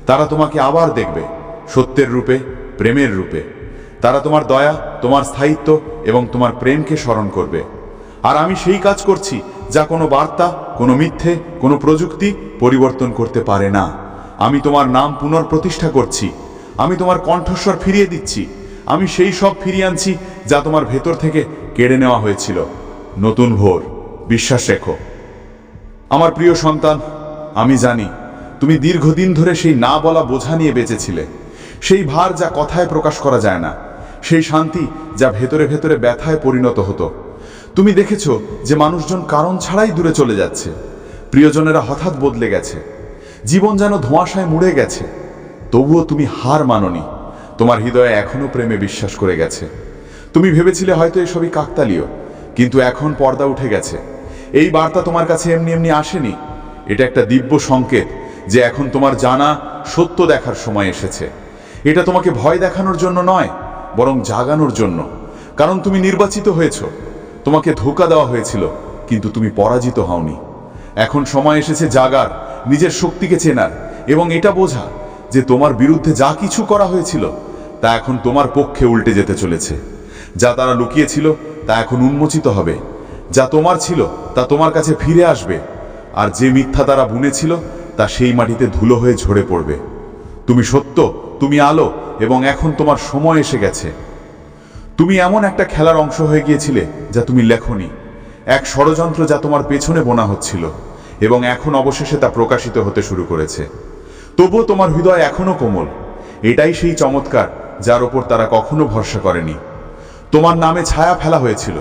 তারা তোমাকে আবার দেখবে, সত্যের রূপে, প্রেমের রূপে। তারা তোমার দয়া, তোমার স্থায়িত্ব এবং তোমার প্রেমকে স্মরণ করবে। আর আমি সেই কাজ করছি যা কোনো বার্তা, কোনো মিথ্যে, কোনো প্রযুক্তি পরিবর্তন করতে পারে না। আমি তোমার নাম পুনর্প্রতিষ্ঠা করছি, আমি তোমার কণ্ঠস্বর ফিরিয়ে দিচ্ছি, আমি সেই সব ফিরিয়ে আনছি যা তোমার ভেতর থেকে কেড়ে নেওয়া হয়েছিল। নতুন ভোর, বিশ্বাস রেখো। আমার প্রিয় সন্তান, আমি জানি তুমি দীর্ঘদিন ধরে সেই না বলা বোঝা নিয়ে বেঁচেছিলে, সেই ভার যা কথায় প্রকাশ করা যায় না, সেই শান্তি যা ভেতরে ভেতরে ব্যথায় পরিণত হতো। তুমি দেখেছ যে মানুষজন কারণ ছাড়াই দূরে চলে যাচ্ছে, প্রিয়জনেরা হঠাৎ বদলে গেছে, জীবন যেন ধোঁয়াশায় মুড়ে গেছে। তবুও তুমি হার মানোনি, তোমার হৃদয়ে এখনো প্রেমে বিশ্বাস করে গেছে। তুমি ভেবেছিলে হয়তো এসবই কাকতালীয়, কিন্তু এখন পর্দা উঠে গেছে। এই বার্তা তোমার কাছে এমনি এমনি আসেনি, এটা একটা দিব্য সংকেত যে এখন তোমার জানা সত্য দেখার সময় এসেছে। এটা তোমাকে ভয় দেখানোর জন্য নয়, বরং জাগানোর জন্য। কারণ তুমি নির্বাচিত হয়েছ, তোমাকে ধোঁকা দেওয়া হয়েছিল, কিন্তু তুমি পরাজিত হওনি। এখন সময় এসেছে জাগার, নিজের শক্তিকে চেনার এবং এটা বোঝা যে তোমার বিরুদ্ধে যা কিছু করা হয়েছিল তা এখন তোমার পক্ষে উল্টে যেতে চলেছে। যা তারা লুকিয়েছিল তা এখন উন্মোচিত হবে, যা তোমার ছিল তা তোমার কাছে ফিরে আসবে, আর যে মিথ্যা তারা বুনেছিল তা সেই মাটিতে ধুলো হয়ে ঝরে পড়বে। তুমি সত্য, তুমি আলো, এবং এখন তোমার সময় এসে গেছে। তুমি এমন একটা খেলার অংশ হয়ে গিয়েছিলে যা তুমি লেখনি, এক ষড়যন্ত্র যা তোমার পেছনে বোনা হচ্ছিল, এবং এখন অবশেষে তা প্রকাশিত হতে শুরু করেছে। তবুও তোমার হৃদয় এখনো কোমল। এটাই সেই চমৎকার যার ওপর তারা কখনো ভরসা করেনি। তোমার নামে ছায়া ফেলা হয়েছিল,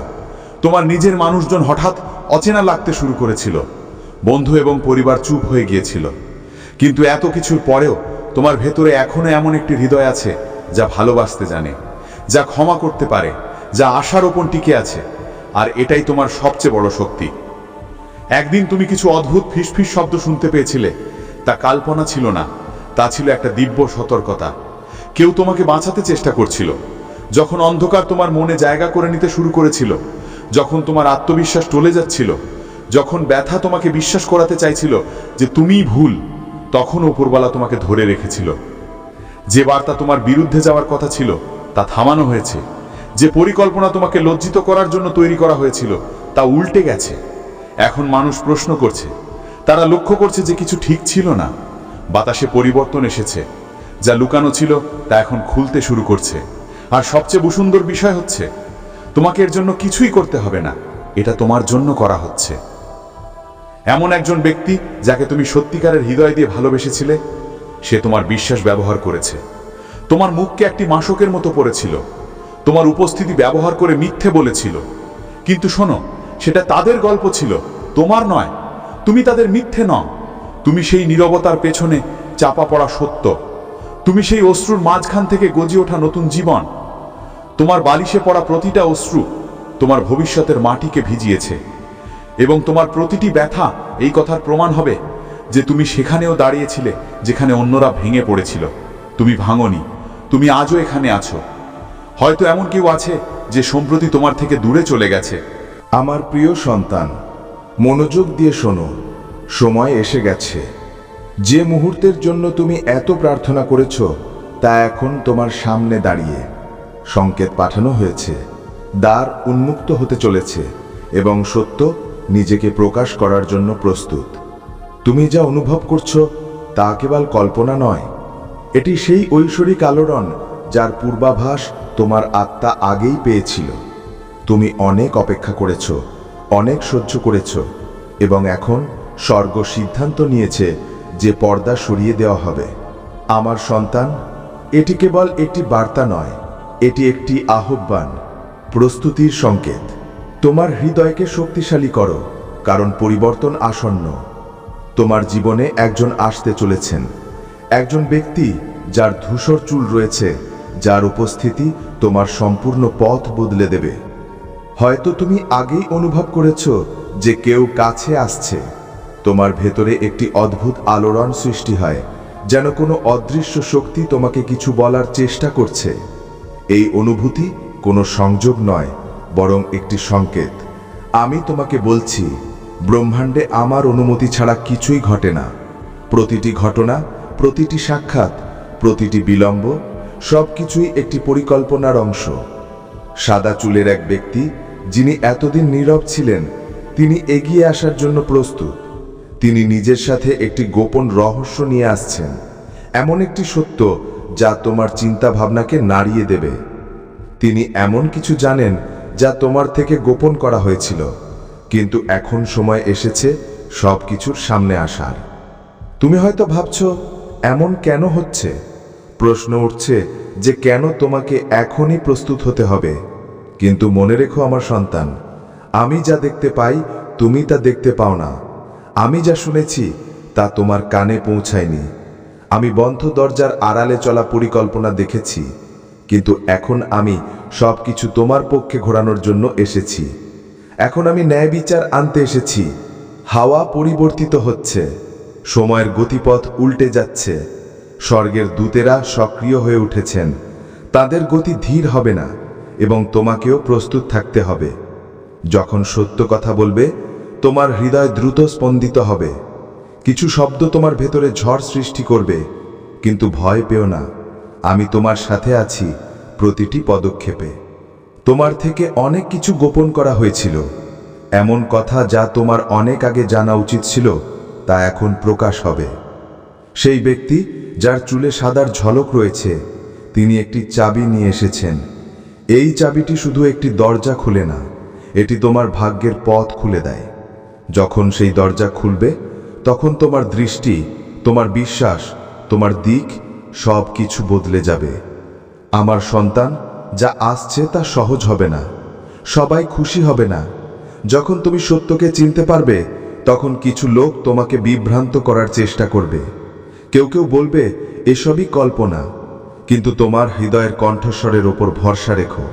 তোমার নিজের মানুষজন হঠাৎ অচেনা লাগতে শুরু করেছিল, বন্ধু এবং পরিবার চুপ হয়ে গিয়েছিল, কিন্তু এত কিছুর পরেও তোমার ভেতরে এখনো এমন একটি হৃদয় আছে যা ভালোবাসতে জানে, যা ক্ষমা করতে পারে, যা আশার ওপর টিকে আছে। আর এটাই তোমার সবচেয়ে বড় শক্তি। একদিন তুমি কিছু অদ্ভুত ফিসফিস শব্দ শুনতে পেয়েছিলে। তা কল্পনা ছিল না, তা ছিল একটা দিব্য সতর্কতা। কেউ তোমাকে বাঁচাতে চেষ্টা করছিল। যখন অন্ধকার তোমার মনে জায়গা করে নিতে শুরু করেছিল, যখন তোমার আত্মবিশ্বাস টলে যাচ্ছিল, যখন ব্যথা তোমাকে বিশ্বাস করাতে চাইছিল যে তুমিই ভুল, তখন উপরওয়ালা তোমাকে ধরে রেখেছিল। যে বার্তা তোমার বিরুদ্ধে যাওয়ার কথা ছিল তা থামানো হয়েছে। যে পরিকল্পনা তোমাকে লজ্জিত করার জন্য তৈরি করা হয়েছিল তা উল্টে গেছে। এখন মানুষ প্রশ্ন করছে, তারা লক্ষ্য করছে যে কিছু ঠিক ছিল না। বাতাসে পরিবর্তন এসেছে, যা লুকানো ছিল তা এখন খুলতে শুরু করছে। আর সবচেয়ে সুন্দর বিষয় হচ্ছে, তোমাকে এর জন্য কিছুই করতে হবে না, এটা তোমার জন্য করা হচ্ছে। এমন একজন ব্যক্তি যাকে তুমি সত্যিকারের হৃদয় দিয়ে ভালোবেসেছিলে, সে তোমার বিশ্বাস ব্যবহার করেছে। তোমার মুখকে একটি মাশকের মতো পড়েছিল, তোমার উপস্থিতি ব্যবহার করে মিথ্যে বলেছিল। কিন্তু শোনো, সেটা তাদের গল্প ছিল, তোমার নয়। তুমি তাদের মিথ্যে নও। তুমি সেই নীরবতার পেছনে চাপা পড়া সত্য। তুমি সেই অশ্রুর মাঝখান থেকে গজে ওঠা নতুন জীবন। তোমার বালিশে পড়া প্রতিটা অশ্রু তোমার ভবিষ্যতের মাটিকে ভিজিয়েছে। এবং তোমার প্রতিটি ব্যথা এই কথার প্রমাণ হবে যে তুমি সেখানেও দাঁড়িয়েছিলে যেখানে অন্যরা ভেঙে পড়েছিল। তুমি ভাঙনি, তুমি আজও এখানে আছো। হয়তো এমন কেউ আছে যে সম্প্রতি তোমার থেকে দূরে চলে গেছে। আমার প্রিয় সন্তান, মনোযোগ দিয়ে শোনো, সময় এসে গেছে। যে মুহূর্তের জন্য তুমি এত প্রার্থনা করেছ তা এখন তোমার সামনে দাঁড়িয়ে। সংকেত পাঠানো হয়েছে, দ্বার উন্মুক্ত হতে চলেছে এবং সত্য নিজেকে প্রকাশ করার জন্য প্রস্তুত। তুমি যা অনুভব করছো তা কেবল কল্পনা নয়, এটি সেই ঐশ্বরিক আলোড়ন যার পূর্বাভাস তোমার আত্মা আগেই পেয়েছিল। তুমি অনেক অপেক্ষা করেছ, অনেক সহ্য করেছ, এবং এখন স্বর্গ সিদ্ধান্ত নিয়েছে যে পর্দা সরিয়ে দেওয়া হবে। আমার সন্তান, এটি কেবল একটি বার্তা নয়, এটি একটি আহ্বান, প্রস্তুতির সংকেত। তোমার হৃদয়কে শক্তিশালী করো, কারণ পরিবর্তন আসন্ন। তোমার জীবনে একজন আসতে চলেছেন, একজন ব্যক্তি যার ধূসর চুল রয়েছে, যার উপস্থিতি তোমার সম্পূর্ণ পথ বদলে দেবে। হয়তো তুমি আগেই অনুভব করেছ যে কেউ কাছে আসছে। তোমার ভেতরে একটি অদ্ভুত আলোড়ন সৃষ্টি হয়, যেন কোনো অদৃশ্য শক্তি তোমাকে কিছু বলার চেষ্টা করছে। এই অনুভূতি কোনো সংযোগ নয়, বরং একটি সংকেত। আমি তোমাকে বলছি, ব্রহ্মাণ্ডে আমার অনুমতি ছাড়া কিছুই ঘটে না। প্রতিটি ঘটনা, প্রতিটি সাক্ষাৎ, প্রতিটি বিলম্ব, সব কিছুই একটি পরিকল্পনার অংশ। সাদা চুলের এক ব্যক্তি, যিনি এতদিন নীরব ছিলেন, তিনি এগিয়ে আসার জন্য প্রস্তুত। তিনি নিজের সাথে একটি গোপন রহস্য নিয়ে আসছেন, এমন একটি সত্য যা তোমার চিন্তা ভাবনাকে নাড়িয়ে দেবে। তিনি এমন কিছু জানেন যা তোমার থেকে গোপন করা হয়েছিল, কিন্তু এখন সময় এসেছে সব কিছুর সামনে আসার। তুমি হয়তো ভাবছো, এমন কেন হচ্ছে? প্রশ্ন উঠছে যে কেন তোমাকে এখনই প্রস্তুত হতে হবে। কিন্তু মনে রেখো আমার সন্তান, আমি যা দেখতে পাই তুমি তা দেখতে পাও না। আমি যা শুনেছি তা তোমার কানে পৌঁছায়নি। আমি বন্ধ দরজার আড়ালে চলা পরিকল্পনা দেখেছি, কিন্তু এখন আমি সব কিছু তোমার পক্ষে ঘোরানোর জন্য এসেছি। এখন আমি ন্যায় বিচার আনতে এসেছি। হাওয়া পরিবর্তিত হচ্ছে, সময়ের গতিপথ উল্টে যাচ্ছে। স্বর্গের দূতেরা সক্রিয় হয়ে উঠেছেন। তাদের গতি ধীর হবে না, এবং তোমাকেও প্রস্তুত থাকতে হবে। যখন সত্য কথা বলবে, তোমার হৃদয় দ্রুত স্পন্দিত হবে। কিছু শব্দ তোমার ভেতরে ঝড় সৃষ্টি করবে, কিন্তু ভয় পেও না। আমি তোমার সাথে আছি প্রতিটি পদক্ষেপে। তোমার থেকে অনেক কিছু গোপন করা হয়েছিল। এমন কথা যা তোমার অনেক আগে জানা উচিত ছিল, তা এখন প্রকাশ হবে। সেই ব্যক্তি যার চুলে সাদার ঝলক রয়েছে, তিনি একটি চাবি নিয়ে এসেছেন। এই চাবিটি শুধু একটি দরজা খুলে না, এটি তোমার ভাগ্যের পথ খুলে দেয়। যখন সেই দরজা খুলবে, তখন তোমার দৃষ্টি, তোমার বিশ্বাস, তোমার দিক সব কিছু বদলে যাবে। আমার সন্তান, যা আসছে তা সহজ হবে না, সবাই খুশি হবে না। যখন তুমি সত্যকে চিনতে পারবে, তখন কিছু লোক তোমাকে বিভ্রান্ত করার চেষ্টা করবে। কেউ কেউ বলবে এসবই কল্পনা, কিন্তু তোমার হৃদয়ের কণ্ঠস্বরের ওপর ভরসা রেখো।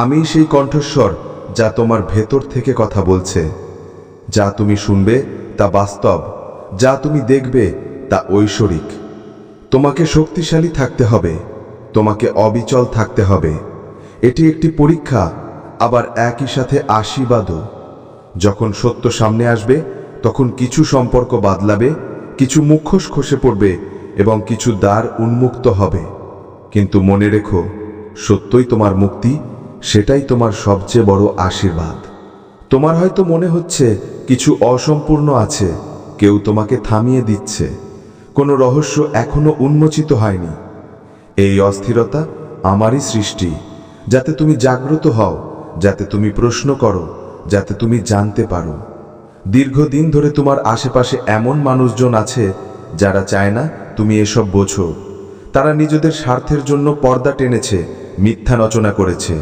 আমি সেই কণ্ঠস্বর যা তোমার ভেতর থেকে কথা বলছে। যা তুমি শুনবে তা বাস্তব, যা তুমি দেখবে তা ঐশ্বরিক। তোমাকে শক্তিশালী থাকতে হবে, তোমাকে অবিচল থাকতে হবে। এটি একটি পরীক্ষা, আবার একই সাথে আশীর্বাদও। যখন সত্য সামনে আসবে তখন কিছু সম্পর্ক বদলাবে, কিছু মুখোশ খসে পড়বে এবং কিছু দ্বার উন্মুক্ত হবে। কিন্তু মনে রেখো, সত্যই তোমার মুক্তি, সেটাই তোমার সবচেয়ে বড় আশীর্বাদ। তোমার হয়তো মনে হচ্ছে কিছু অসম্পূর্ণ আছে, কেউ তোমাকে থামিয়ে দিচ্ছে, কোনো রহস্য এখনো উন্মোচিত হয়নি। এই অস্থিরতা আমারই সৃষ্টি, যাতে তুমি জাগ্রত হও, যাতে তুমি প্রশ্ন করো, যাতে তুমি জানতে পারো। দীর্ঘদিন ধরে তোমার আশেপাশে এমন মানুষজন আছে যারা চায় না তুমি এসব বোঝো। তারা নিজেদের স্বার্থের জন্য পর্দা টেনেছে, মিথ্যা রচনা করেছে,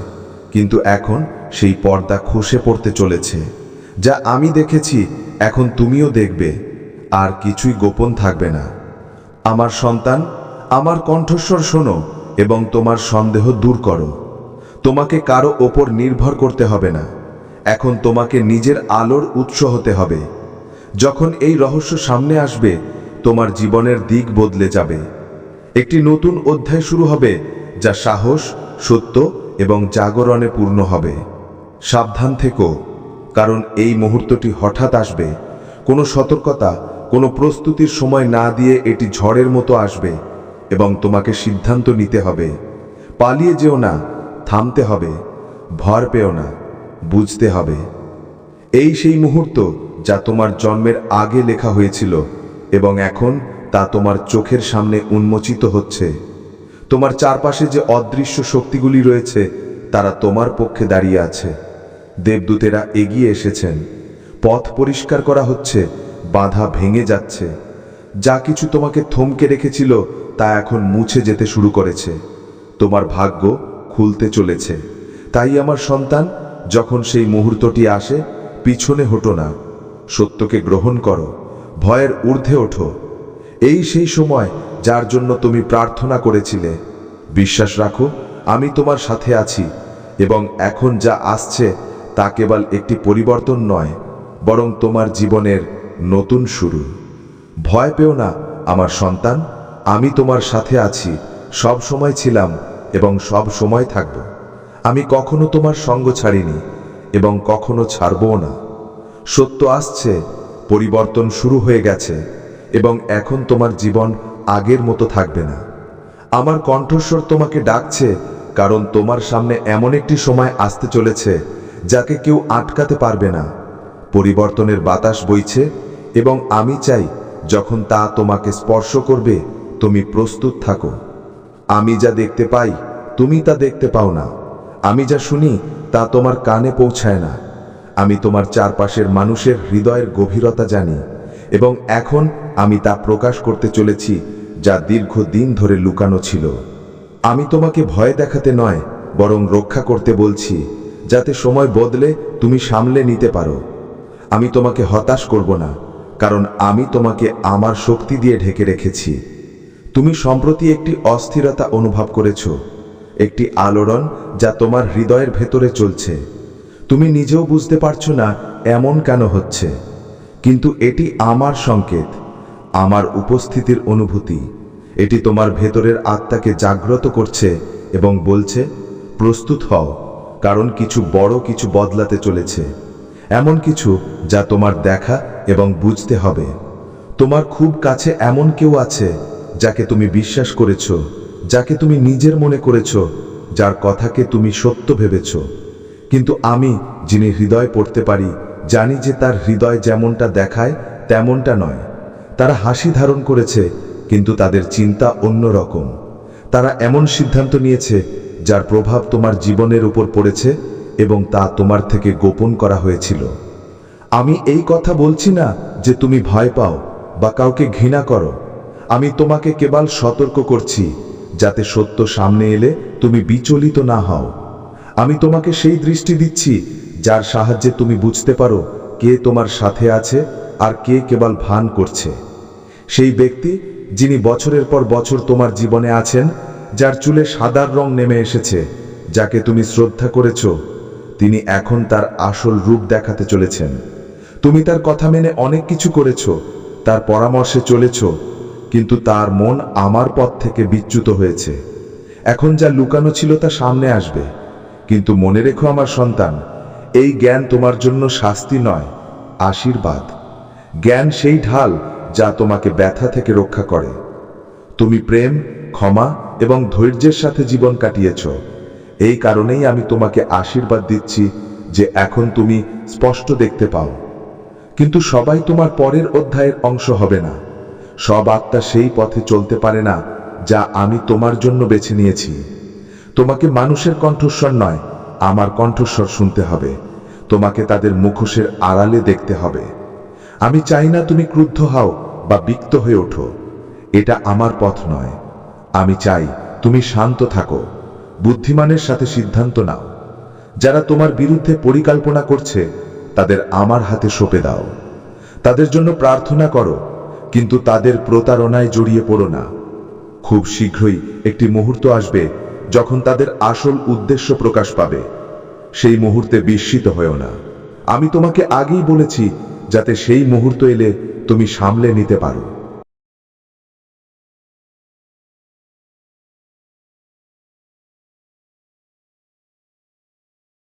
কিন্তু এখন সেই পর্দা খসে পড়তে চলেছে। যা আমি দেখেছি এখন তুমিও দেখবে, আর কিছুই গোপন থাকবে না। আমার সন্তান, আমার কণ্ঠস্বর শোনো এবং তোমার সন্দেহ দূর করো। তোমাকে কারো ওপর নির্ভর করতে হবে না, এখন তোমাকে নিজের আলোর উৎস হতে হবে। যখন এই রহস্য সামনে আসবে, তোমার জীবনের দিক বদলে যাবে। একটি নতুন অধ্যায় শুরু হবে, যা সাহস, সত্য এবং জাগরণে পূর্ণ হবে। সাবধান থেকো, কারণ এই মুহূর্তটি হঠাৎ আসবে। কোনো সতর্কতা, কোনো প্রস্তুতির সময় না দিয়ে এটি ঝড়ের মতো আসবে এবং তোমাকে সিদ্ধান্ত নিতে হবে। পালিয়ে যেও না, থামতে হবে। ভয় পেও না, বুঝতে হবে। এই সেই মুহূর্ত যা তোমার জন্মের আগে লেখা হয়েছিল এবং এখন তা তোমার চোখের সামনে উন্মোচিত হচ্ছে। তোমার চারপাশে যে অদৃশ্য শক্তিগুলি রয়েছে তারা তোমার পক্ষে দাঁড়িয়ে আছে। দেবদূতেরা এগিয়ে এসেছেন, পথ পরিষ্কার করা হচ্ছে, বাধা ভেঙে যাচ্ছে। যা কিছু তোমাকে থমকে রেখেছিল তা এখন মুছে যেতে শুরু করেছে। তোমার ভাগ্য খুলতে চলেছে। তাই আমার সন্তান, যখন সেই মুহূর্তটি আসে, পিছনে হটো না, সত্যকে গ্রহণ করো, ভয়ের ঊর্ধ্বে ওঠো। এই সেই সময় যার জন্য তুমি প্রার্থনা করেছিলে। বিশ্বাস রাখো, আমি তোমার সাথে আছি এবং এখন যা আসছে তা কেবল একটি পরিবর্তন নয়, বরং তোমার জীবনের নতুন শুরু। ভয় পেও না আমার সন্তান, আমি তোমার সাথে আছি, সব সময় ছিলাম এবং সব সময় থাকব। আমি কখনো তোমার সঙ্গ ছাড়িনি এবং কখনো ছাড়বও না। সত্য আসছে, পরিবর্তন শুরু হয়ে গেছে এবং এখন তোমার জীবন আগের মতো থাকবে না। আমার কণ্ঠস্বর তোমাকে ডাকছে, কারণ তোমার সামনে এমন একটি সময় আসতে চলেছে যাকে কেউ আটকাতে পারবে না। পরিবর্তনের বাতাস বইছে এবং আমি চাই যখন তা তোমাকে স্পর্শ করবে তুমি প্রস্তুত থাকো। আমি যা দেখতে পাই তুমি তা দেখতে পাও না, আমি যা শুনি তা তোমার কানে পৌঁছায় না। আমি তোমার চারপাশের মানুষের হৃদয়ের গভীরতা জানি এবং এখন আমি তা প্রকাশ করতে চলেছি যা দীর্ঘদিন ধরে লুকানো ছিল। আমি তোমাকে ভয় দেখাতে নয়, বরং রক্ষা করতে বলছি, যাতে সময় বদলে তুমি সামলে নিতে পারো। আমি তোমাকে হতাশ করব না, কারণ আমি তোমাকে আমার শক্তি দিয়ে ঢেকে রেখেছি। তুমি সম্প্রতি একটি অস্থিরতা অনুভব করেছো, একটি আলোড়ন যা তোমার হৃদয়ের ভেতরে চলছে। তুমি নিজেও বুঝতে পারছো না এমন কেন হচ্ছে, কিন্তু এটি আমার সংকেত, আমার উপস্থিতির অনুভূতি। এটি তোমার ভেতরের আত্মাকে জাগ্রত করছে এবং বলছে, প্রস্তুত হও, কারণ কিছু বড় কিছু বদলাতে চলেছে। এমন কিছু যা তোমার দেখা এবং বুঝতে হবে। তোমার খুব কাছে এমন কেউ আছে যাকে তুমি বিশ্বাস করেছো, যাকে তুমি নিজের মনে করেছো, যার কথাকে তুমি সত্য ভেবেছো। কিন্তু আমি, যিনি হৃদয় পড়তে পারি, জানি যে তার হৃদয় যেমনটা দেখায় তেমনটা নয়। তারা হাসি ধারণ করেছে, কিন্তু তাদের চিন্তা অন্যরকম। তারা এমন সিদ্ধান্ত নিয়েছে যার প্রভাব তোমার জীবনের উপর পড়েছে এবং তা তোমার থেকে গোপন করা হয়েছিল। আমি এই কথা বলছি না যে তুমি ভয় পাও বা কাউকে ঘৃণা করো। আমি তোমাকে কেবল সতর্ক করছি, যাতে সত্য সামনে এলে তুমি বিচলিত না হও। আমি তোমাকে সেই দৃষ্টি দিচ্ছি যার সাহায্যে তুমি বুঝতে পারো কে তোমার সাথে আছে আর কে কেবল ভান করছে। সেই ব্যক্তি যিনি বছরের পর বছর তোমার জীবনে আছেন, যার চুলে সাদার রং নেমে এসেছে, যাকে তুমি শ্রদ্ধা করেছ, তিনি এখন তার আসল রূপ দেখাতে চলেছেন। তুমি তার কথা মেনে অনেক কিছু করেছ, তার পরামর্শে চলেছ, কিন্তু তার মন আমার পথ থেকে বিচ্যুত হয়েছে। এখন যা লুকানো ছিল তা সামনে আসবে। কিন্তু মনে রেখো আমার সন্তান, এই জ্ঞান তোমার জন্য শাস্তি নয়, আশীর্বাদ। জ্ঞান সেই ঢাল যা তোমাকে ব্যথা থেকে রক্ষা করে। তুমি প্রেম, ক্ষমা এবং ধৈর্যের সাথে জীবন কাটিয়েছ। এই কারণেই আমি তোমাকে আশীর্বাদ দিচ্ছি যে এখন তুমি স্পষ্ট দেখতে পাও। কিন্তু সবাই তোমার পরের অধ্যায়ের অংশ হবে না। সব আত্মা সেই পথে চলতে পারে না যা আমি তোমার জন্য বেছে নিয়েছি। তোমাকে মানুষের কণ্ঠস্বর নয়, আমার কণ্ঠস্বর শুনতে হবে। তোমাকে তাদের মুখোশের আড়ালে দেখতে হবে। আমি চাই না তুমি ক্রুদ্ধ হও বা বিক্ত হয়ে ওঠো। এটা আমার পথ নয়। আমি চাই তুমি শান্ত থাকো, বুদ্ধিমানের সাথে সিদ্ধান্ত নাও। যারা তোমার বিরুদ্ধে পরিকল্পনা করছে তাদের আমার হাতে সঁপে দাও। তাদের জন্য প্রার্থনা করো, কিন্তু তাদের প্রতারণায় জড়িয়ে পড়ো না। খুব শীঘ্রই একটি মুহূর্ত আসবে যখন তাদের আসল উদ্দেশ্য প্রকাশ পাবে। সেই মুহূর্তে বিস্মিত হয়েও না। আমি তোমাকে আগেই বলেছি যাতে সেই মুহূর্ত এলে তুমি সামলে নিতে পারো।